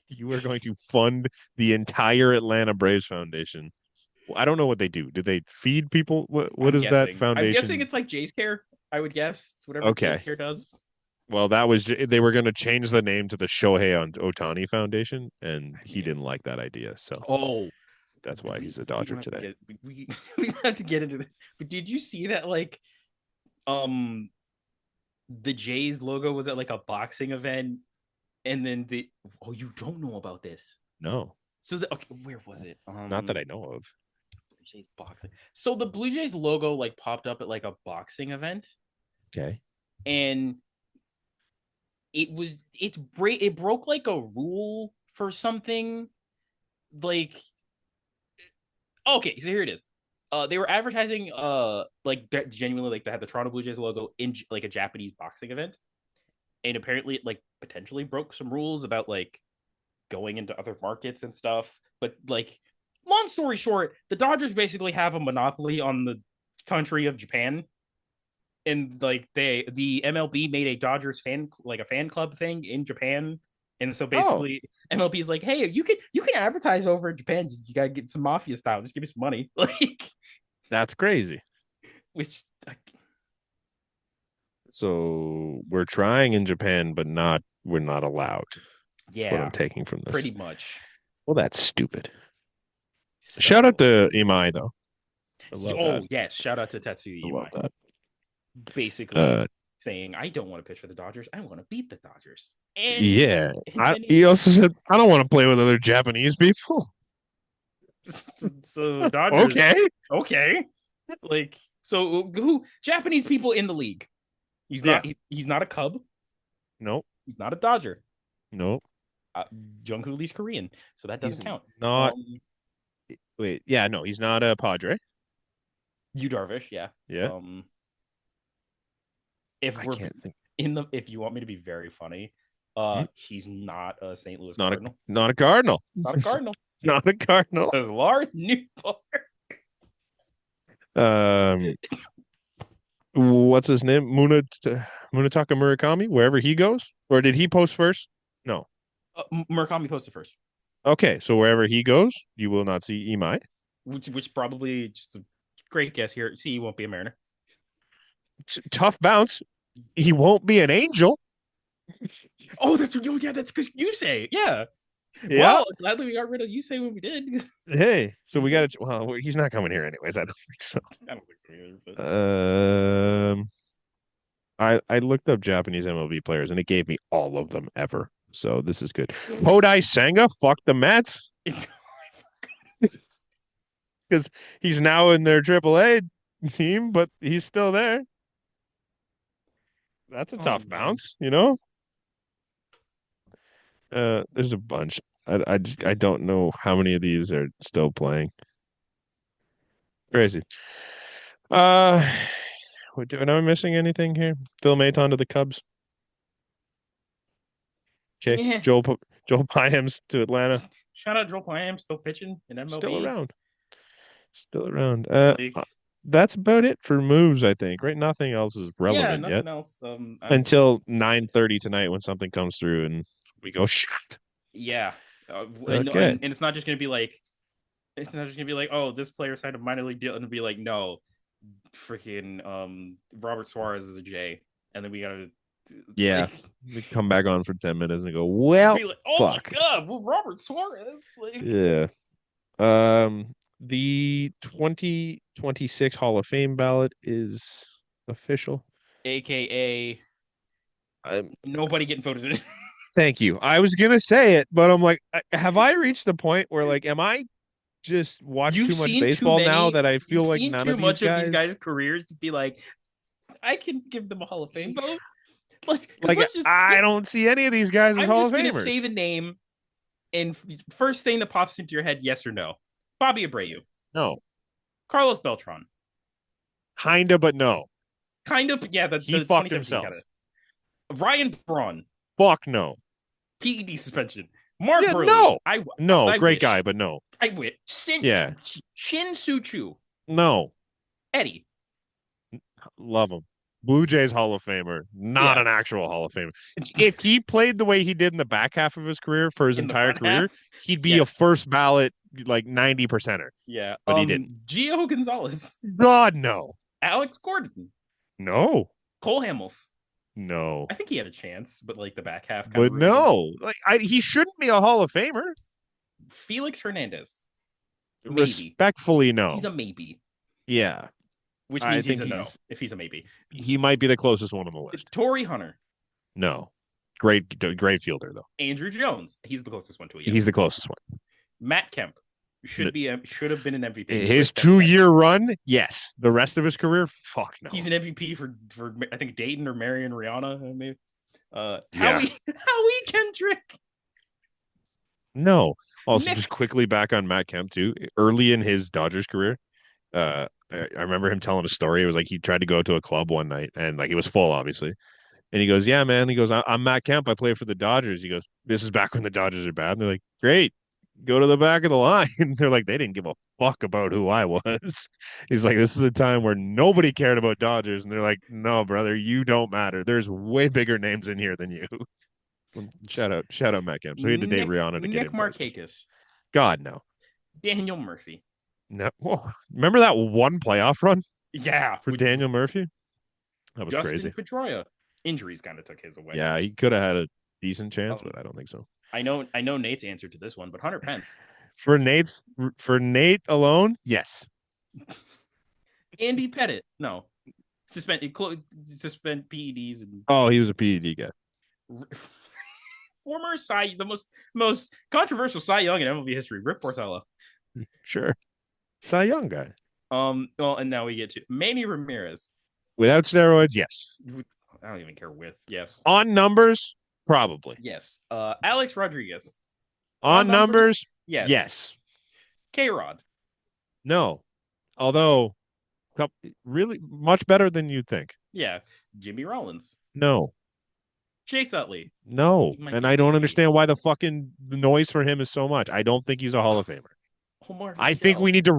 you are going to fund the entire Atlanta Braves Foundation? I don't know what they do. Do they feed people? What I'm is that guessing. I'm guessing foundation? it's like Jay's Care. I would guess it's whatever Jay's Okay. Care does. Well, that was they were going to change the name to the Shohei Ohtani Foundation, and I he mean, didn't like that idea. So oh, that's why we he's a we Dodger don't have to today. get we don't have to get into this. But did you see that um the Jays logo was at like a boxing event, and then the oh you don't know about this. No, So the okay, where was it? not that I know of. Blue Jays boxing. So the Blue Jays logo like popped up at like a boxing event, Okay. and it broke like a rule for something like okay, so here it is. They were advertising like that genuinely like they had the Toronto Blue Jays logo in like a Japanese boxing event, and apparently it like potentially broke some rules about like going into other markets and stuff. But like, long story short, the Dodgers basically have a monopoly on the country of Japan, and like the MLB made a Dodgers fan like a fan club thing in Japan. And so Oh, basically, MLB is like, "Hey, you can advertise over in Japan. You gotta get some mafia style. Just give me some money." Like, that's crazy. which So we're trying in Japan, but we're not allowed. That's what I'm yeah, taking from this. pretty much. Well, that's stupid. Shout out So, to Imai though. I love that. oh yes, shout out to Tetsuya I love Imai, that. basically Uh, saying, "I don't want to pitch for the Dodgers. I want to beat the Dodgers." And yeah. and then He he also said, I don't want to play with other Japanese people. so Dodgers, Okay. okay, like so who Japanese people in the league? Yeah. He's not a Cub. Nope. He's not a Dodger. Nope. Uh, Jungkook Lee's Korean, so that He's doesn't count. not. Wait. Yeah. No, he's not a Padre. Yu Darvish, yeah. Yeah. Um, if I we're can't think. if you want me to be very funny, Hmm? he's not a St. Louis Not a Cardinal. not a Cardinal. Not a Cardinal. Not a Cardinal. Lars Newbar. Um, what's his name? Munataka Murakami, wherever he goes, or did he post first? No. Murakami posted first, Okay, so wherever he goes, you will not see Imai. which probably just a great guess here. See, he won't be a Mariner. Tough bounce. He won't be an Angel. Oh, yeah, that's because you say yeah. Yeah. Well, gladly we got rid of you say when we did. Hey, so we Yeah, got to. Well, he's not coming here anyways. I don't think so. I don't think so either. But Um, I looked up Japanese MLB players and it gave me all of them ever. So this is good. Hodai Senga, fuck the Mets because he's now in their AAA team, but he's still there. That's a oh tough man, bounce, you know. There's a bunch. I don't know how many of these are still playing. Crazy. Uh, am I missing anything here? Phil Maton to the Cubs. Okay, yeah. Joel Payams to Atlanta. Shout out Joel Payam still pitching in Still MLB. around. Still around. Like, That's about it for moves, I think. Right? Nothing else is yeah, relevant yet nothing else. until 9:30 tonight when something comes through and we go shit. Yeah, Okay. and it's not just gonna be like oh, this player signed a minor league deal, and be like, no, freaking Robert Suarez is a J, and then we gotta Yeah. like We come back on for 10 minutes and go, well, be like, oh my fuck. god, well, Robert Suarez, like, Yeah. The 2026 Hall of Fame ballot is official. aka Um, nobody getting voted in. thank you. I was gonna say it, but I'm like, have I reached the point where like, am I just watch You've too much seen too baseball now many. that I You've feel like seen none too of these much of these guys guys' careers to be like, I can give them a Hall of Fame vote. like Let's just. I don't see any of these guys as I'm Hall of just gonna say Famers. the name, and first thing that pops into your head, yes or no. Bobby Abreu, No, Carlos Beltran, kinda, but no. kind of. Yeah, He the fucked 2017 himself. kind of. Ryan Braun, Fuck no. PED suspension. Mark Yeah, Burley, no. No, I great guy, wish. but no. I wish. Yeah, Shin Soo Choo, no. Eddie. Love him. Blue Jays Hall of Famer, not Yeah, an actual Hall of Famer. If he played the way he did in the back half of his career for his in the entire front career, half. he'd be a Yes. first ballot like 90 percenter, Yeah. but he didn't. Gio Gonzalez, God, no. Alex Gordon, No. Cole Hamels. No. I think he had a chance, but like the back half kind of But ruined him. no. He shouldn't be a Hall of Famer. Felix Hernandez, maybe. Respectfully, He's no. a maybe, Yeah. which I means he's think a no if he's a maybe. he might be the closest one on the list. Tory Hunter, No. Great fielder though. Andrew Jones, he's the closest one to a He's yes. the closest one. Matt Kemp should have been an MVP, His but that's 2 year run, yes. The rest of his career, fuck he's no. an MVP for I think Dayton or Marion Rihanna maybe. Yeah. Howie Kendrick, No. Also, just Nick. quickly back on Matt Kemp too. Early in his Dodgers career, I remember him telling a story. It was like he tried to go to a club one night and like it was full, obviously. And he goes, "Yeah, man." He goes, I'm Matt Kemp. I play for the Dodgers." He goes, "This is back when the Dodgers are bad." And they're like, "Great, go to the back of the line." They're like, they didn't give a fuck about who I was. He's like, "This is a time where nobody cared about Dodgers." And they're like, "No, brother, you don't matter. There's way bigger names in here than you." Shout out Matt Kemp. So he had to date Rihanna to get Nick in places. Markakis, God, no. Daniel Murphy. No. Whoa. Remember that one playoff run Yeah, for Daniel Murphy? That was Justin crazy. Pedroia. Injuries kind of took his away. Yeah, he could have had a decent chance, Um, but I don't think so. I know Nate's answer to this one, but Hunter Pence, For Nate alone, yes. Andy Pettit, no, suspend suspend PEDs and Oh, he was a PED guy. former the most controversial Cy Young in MLB history, Rip Portela. Sure. Cy Young guy. Well, and now we get to Manny Ramirez. Without steroids, yes. I don't even care with. Yes. On numbers, probably. Yes. Alex Rodriguez. On On numbers, numbers, yes. yes. K Rod. No. Although, really much better than you'd think. Yeah. Jimmy Rollins. No. Chase Utley. No. He might And be a I don't PED. understand why the noise for him is so much. I don't think he's a Hall of Famer. Omar I think Vizquel. we need to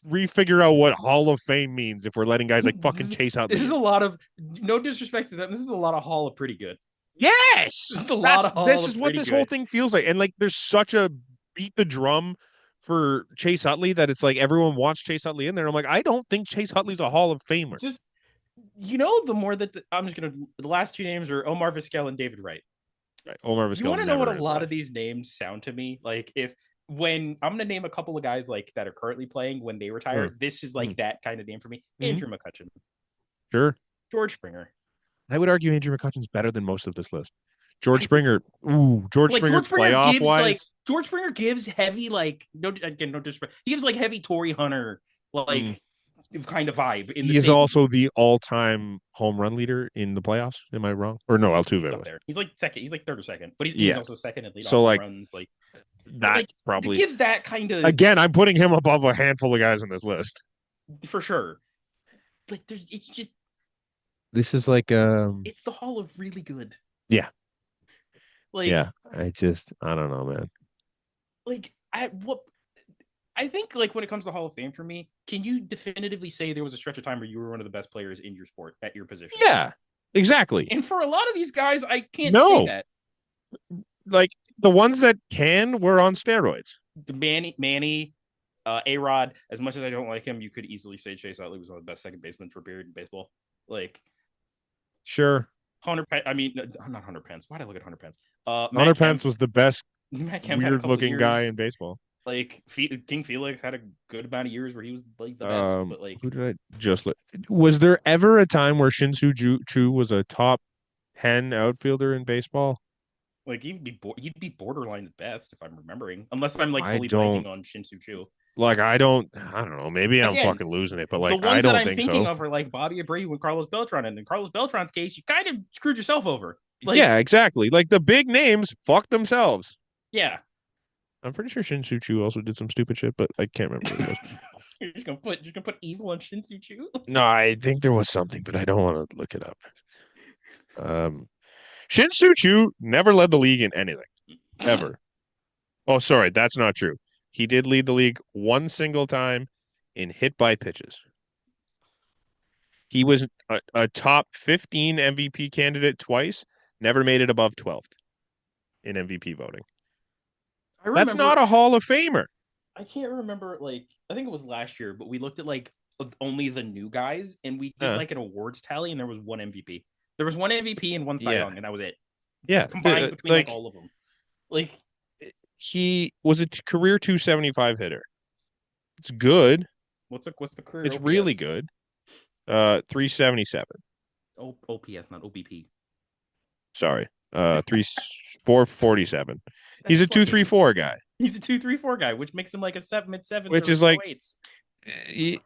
refigure out what Hall of Fame means if we're letting guys like fucking Chase This Utley is in. a lot of no disrespect to them. This is a lot of Hall of pretty good. Yes. This is a lot That's of Hall this of is what pretty this whole good. thing feels like. And like there's such a beat the drum for Chase Utley that it's like everyone wants Chase Utley in there. I'm like, I don't think Chase Utley's a Hall of Famer. Just the more that I'm just gonna the last two names are Omar Vizquel and David Wright. Right. Omar You Vizquel want to know what never a in his lot of life. these names sound to me like? If when I'm gonna name a couple of guys like that are currently playing when they Mm, retire, this is mm, like that kind of name for me. mm. Andrew McCutcheon, Sure. George Springer. I would argue Andrew McCutcheon's better than most of this list. George I Springer, George like Springer playoff wise, George Springer gives heavy like no again no disrespect. He gives like heavy Tory Hunter mm, like kind of vibe in the he is same. also the all-time home run leader in the playoffs. Am I wrong? Or no, He's Altuve up was. there. He's like second. He's like third or second, but he's Yeah. also second in leadoff So home like runs. that Like it probably gives that kind of again, I'm putting him above a handful of guys on this list. for sure. Like it's just This is like it's the Hall of really good. yeah, Like yeah. I don't know, man. I what I think like when it comes to Hall of Fame for me, can you definitively say there was a stretch of time where you were one of the best players in your sport at your position? Yeah, exactly. And for a lot of these guys, I can't say No, that. like the ones that can were on steroids. The Manny, A Rod. As much as I don't like him, you could easily say Chase Utley was one of the best second basemen for a period in baseball. Like Sure. I mean, not Hunter Pence. Why did I look at Hunter Pence? Hunter Matt Kemp. Pence was the best Matt Kemp had a weird couple looking guy years. in baseball. Like King Felix had a good amount of years where he was like the best, but Who did I just look? Was there ever a time where Chu was a top 10 outfielder in baseball? he'd be borderline at best if I'm remembering, unless I'm like I fully don't blanking on Shin-Soo Choo. I don't know. Maybe I'm Again, fucking losing it, but the like I ones that don't I'm think thinking so. of are like Bobby Abreu and Carlos Beltran, and in Carlos Beltran's case, you kind of screwed yourself over. Like, Yeah, exactly. Like the big names fuck themselves. yeah, I'm pretty sure Chu also did some stupid shit, but I can't remember what it was. you're just gonna put evil on Shin-Soo Choo. No, I think there was something, but I don't want to look it up. Um, Chu never led the league in anything, ever. Oh, sorry, that's not true. He did lead the league one single time in hit by pitches. He was a top 15 MVP candidate twice, never made it above 12th in MVP voting. I That's not remember, a Hall of Famer. I can't remember. Like, I think it was last year, but we looked at like only the new guys, and we did Uh, like an awards tally, and there was one MVP. There was one MVP and one Cy yeah, Young, and that was it. yeah. Combined between like Like all of them. Like, he was a career 275 hitter. It's good. what's the career It's really OPS? good. 377. OPS, not OBP. Sorry. 447. He's That's a fucking. 234 guy, He's a 2-3-4 guy, which makes him like a mid sevens which or is low like eights.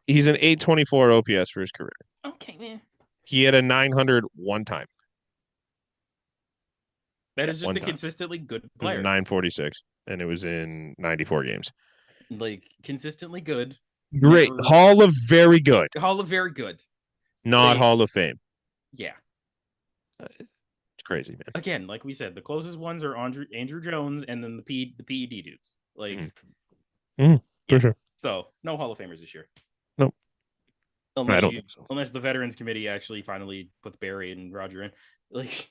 he's an 824 OPS for his career. Okay, man. He had a 900 one time. That Yeah, is just one a time. consistently good It was a player. 946 and it was in 94 games. Like consistently good. Great. Never Hall of very good, Hall of very good. not Like, Hall of Fame. yeah. It's crazy, man. Again, like we said, the closest ones are Andrew Jones and then the PED dudes. Like, Mm. Mm, for yeah. sure. So no Hall of Famers this year, No, I unless don't you think so. unless the Veterans Committee actually finally puts Barry and Roger in, like,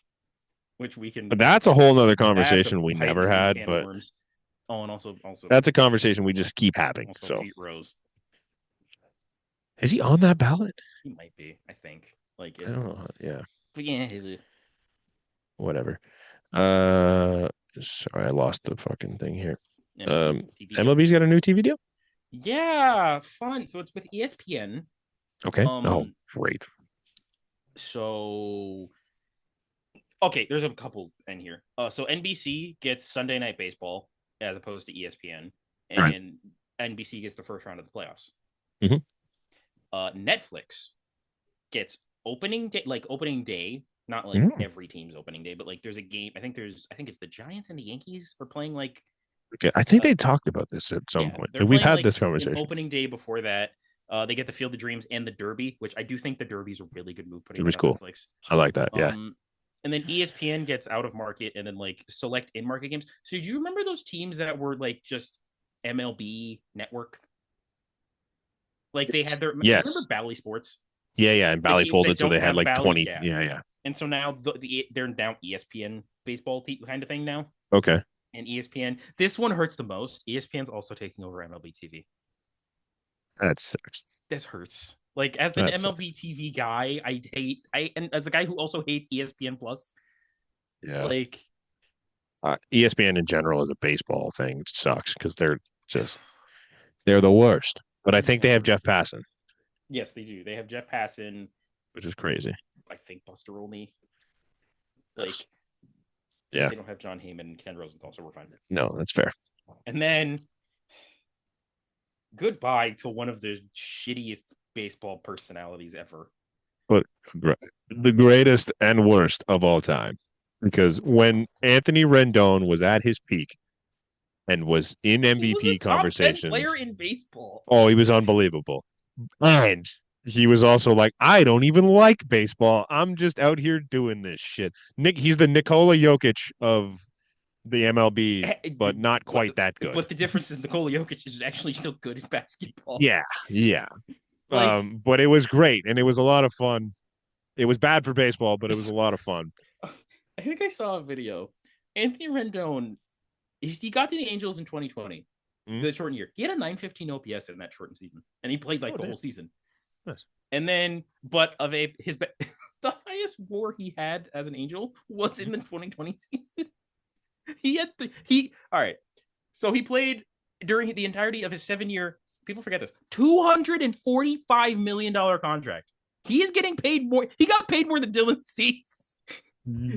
which we can. But that's a whole nother That's a conversation we pipe never dream had, can of but worms. Oh, and also that's a conversation we just keep having. also So Pete Rose. is he on that ballot? He might be. I think. Like I don't it's. know. Yeah, But yeah. whatever. Uh, sorry, I lost the fucking thing here. MLB TV deal. MLB's got a new TV deal. Yeah, fun. So it's with ESPN. Okay. Oh, Um. great. So okay, there's a couple in here. So NBC gets Sunday Night Baseball as opposed to ESPN, All right. and NBC gets the first round of the playoffs. Mm-hmm. Netflix gets opening day, not like Mm-hmm. every team's opening day, but like there's a game. I think it's the Giants and the Yankees are playing like Okay. I think uh, they talked about this at some yeah, point. they're Like, we've playing had like this an conversation. opening day before that. They get the Field of Dreams and the Derby, which I do think the Derby is a really good move It putting was that on cool. Netflix. I like that. Yeah. Um, and then ESPN gets out of market and then like select in market games. So do you remember those teams that were like just MLB network? Like they had their. Do you remember Yes. Bally Sports? Yeah. Yeah. And The Bally teams that folded, so don't they had have like Bally, 20. yeah. Yeah. Yeah. And so now they're now ESPN baseball kind of thing now. Okay. And ESPN, this one hurts the most. ESPN's also taking over MLB TV. That sucks. This hurts. Like as an That MLB sucks. TV guy, I and as a guy who also hates ESPN Plus, Yeah. like ESPN in general is a baseball thing. It sucks because they're the worst. But I think they have they're Jeff Passan, yes, they do. They have Jeff Passan, which is crazy. I think Buster Olney. Like Yeah. they don't have John Heyman and Ken Rosenthal, so we're fine. No, that's fair. And then goodbye to one of the shittiest baseball personalities ever. But the greatest and worst of all time. Because when Anthony Rendon was at his peak and was in He was a MVP top 10 player conversations, in baseball. oh, he was unbelievable. And he was also like, I don't even like baseball. I'm just out here doing this shit. He's the Nikola Jokic of the MLB, but not quite that good. But the difference is Nikola Jokic is actually still good at basketball. Yeah, yeah. Like But it was great and it was a lot of fun. It was bad for baseball, but it was a lot of fun. I think I saw a video. Anthony Rendon, he got to the Angels in 2020, Mm-hmm. the shortened year. He had a 915 OPS in that shortened season, and he played like Oh, the damn. whole season. Nice. And then, but of a his the highest WAR he had as an Angel was in the 2020 season. He had he all right. So he played during the entirety of his 7 year. People forget this $245 million contract. He is getting paid more. He got paid more than Dylan Cease.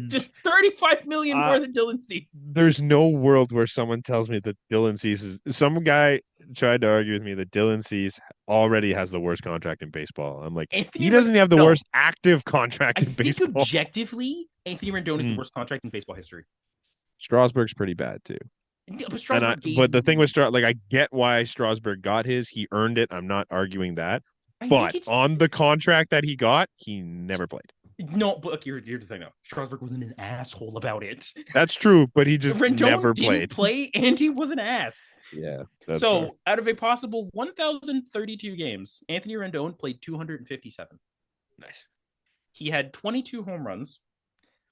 Just 35 million more than Dylan Cease. There's no world where someone tells me that Dylan Cease is some guy tried to argue with me that Dylan Cease already has the worst contract in baseball. I'm like, Anthony he Rendon. doesn't have the No, worst active contract I in think baseball. objectively, Anthony Rendon is the Mm. worst contract in baseball history. Strasburg's pretty bad too. But Strasburg gave. But the thing with like I get why Strasburg got his. He earned it. I'm not arguing that. I think But it's on the contract that he got, he never played. no. But look, here's the thing though. Strasburg wasn't an asshole about it. That's true, but he just Rendon never didn't played. play, and he was an ass. Yeah, that's fair. So, out of a possible 1,032 games, Anthony Rendon played 257. Nice. He had 22 home runs,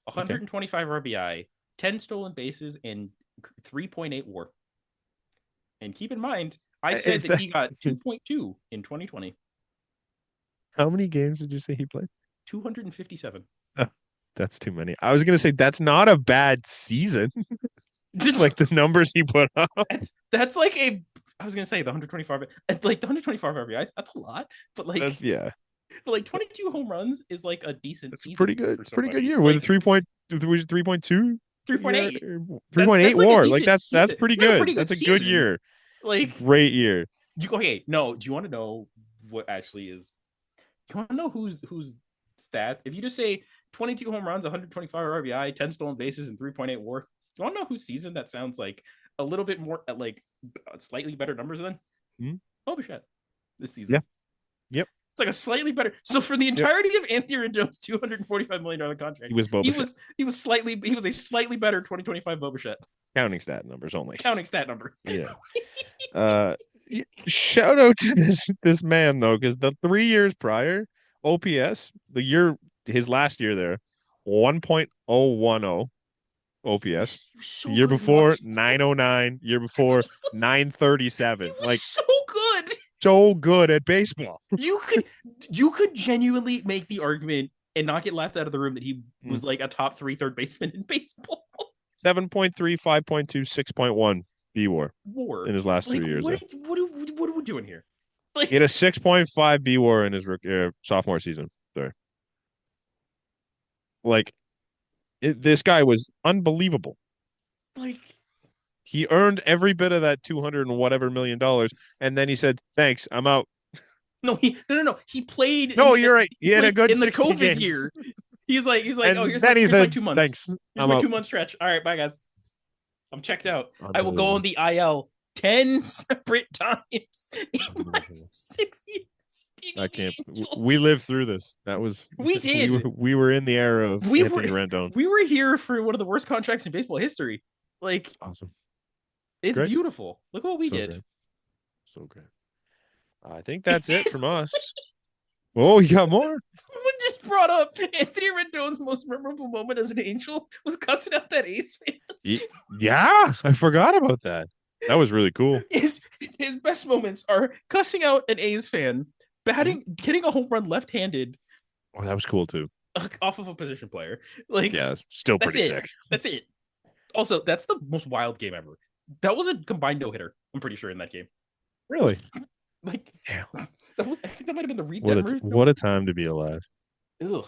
Okay. 125 RBI, 10 stolen bases, and 3.8 WAR. And keep in mind, I said that he got 2.2 in 2020. How many games did you say he played? 257. Oh, that's too many. I was gonna say that's not a bad season. Like the numbers he put up. That's like a. I was gonna say the 125, like the 125 RBIs. That's a lot, but like That's yeah. but like 22 home runs is like a decent That's season pretty good. for Pretty good somebody. year with a Like 3.2 year 3.8. 3.8 Like a WAR. Like decent that's season. pretty Not a good. pretty good That's a good season. year. Like Great year. okay, no. Do you want to know what actually is? Do you want to know who's stat? If you just say 22 home runs, 125 RBI, 10 stolen bases, and 3.8 WAR, do you want to know whose season that sounds like a little bit more like slightly better numbers than? Hmm? Oh shit. this Yeah. season. Yep. It's like a slightly better. So for the Yep. entirety of Anthony Rendon's $245 million He contract, was he Boba Fett. was he was slightly he was a slightly better 2025 Boba Fett, Counting stat numbers only. counting stat numbers. Yeah. Uh, Shout out to this man though, because the 3 years prior, OPS, his last year there, 1.010 OPS. He was The so year good in before, Washington. 909. Year He before, he 937. was Like so good. so good at baseball. You could you could genuinely make the argument and not get laughed out of the room that he Mm. was like a top three third baseman in baseball. 7.3, 5.2, 6.1 B WAR War. in his last Like 3 years there. what are we doing here? Like He had a 6.5 B WAR in his sophomore season. Sorry. Like this guy was unbelievable. like He earned every bit of that 200 and whatever $1 million, and then he said, "Thanks, I'm out." no. He played No, in you're right. he He had a played good in the 60 COVID games, year. He's like, oh, and then he here's my said, 2 months. "Thanks, Here's I'm my out." 2 month stretch. All right, bye guys. I'm checked out. I will go on Unbelievable. the IL 10 separate times in my Unbelievable. 6 years being I on the can't. We Angels. lived through this. That was We did. we were in the era of We were Anthony Rendon. we were here for one of the worst contracts in baseball history. Like Awesome. It's it's great. beautiful. Look what we So did. great. So great. I think that's it from us. Oh, you got more? Someone just brought up Anthony Rendon's most memorable moment as an Angel was cussing out that Ace fan. Yeah, I forgot about that. That was really cool. His best moments are cussing out an A's fan, Mhm. getting a home run left-handed Oh, that was cool too. off of a position player. Like Yeah, it's still that's pretty it. sick. That's it. Also, that's the most wild game ever. That was a combined no hitter. I'm pretty sure in that game. Really? Like Damn. that was. I think that might have been the Reed Detmer no What a hitter. time to be alive. Ugh.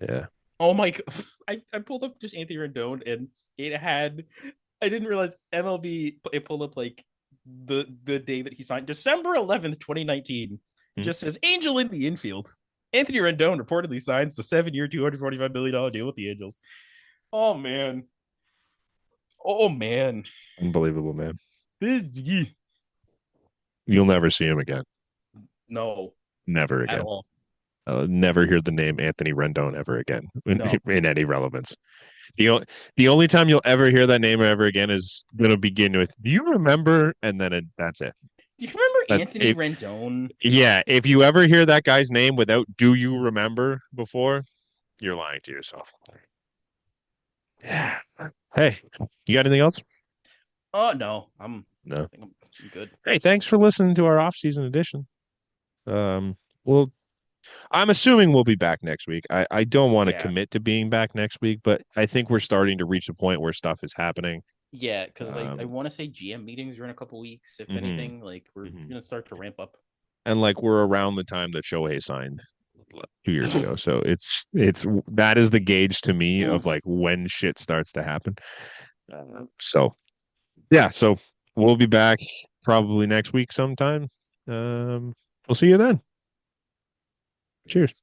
Yeah. Oh my! I pulled up just Anthony Rendon and it had. I didn't realize MLB. It pulled up like the day that he signed, December 11th, 2019. It Hmm. just says Angel in the infield. Anthony Rendon reportedly signs the 7 year, $245 million deal with the Angels. Oh man. Oh man. Unbelievable, man. This- You'll never see him again. No, Never at again. all. Never hear the name Anthony Rendon ever again No. in any relevance. The only time you'll ever hear that name ever again is going to begin with, "Do you remember?" And then that's it. Do you remember That Anthony if Rendon? Yeah, if you ever hear that guy's name without "Do you remember?" before, you're lying to yourself. Yeah. Hey, you got anything else? Oh no, No. I think I'm good. Hey, thanks for listening to our off-season edition. Um, well, I'm assuming we'll be back next week. I don't want to Yeah. commit to being back next week, but I think we're starting to reach a point where stuff is happening. Yeah, because I Um, want to say GM meetings are in a couple weeks. If mhm, anything, like we're mhm. gonna start to ramp up. And like we're around the time that Shohei signed 2 years ago. So it's that is the gauge to me of Oof. like when shit starts to happen. So yeah, so we'll be back probably next week sometime. We'll see you then. Cheers.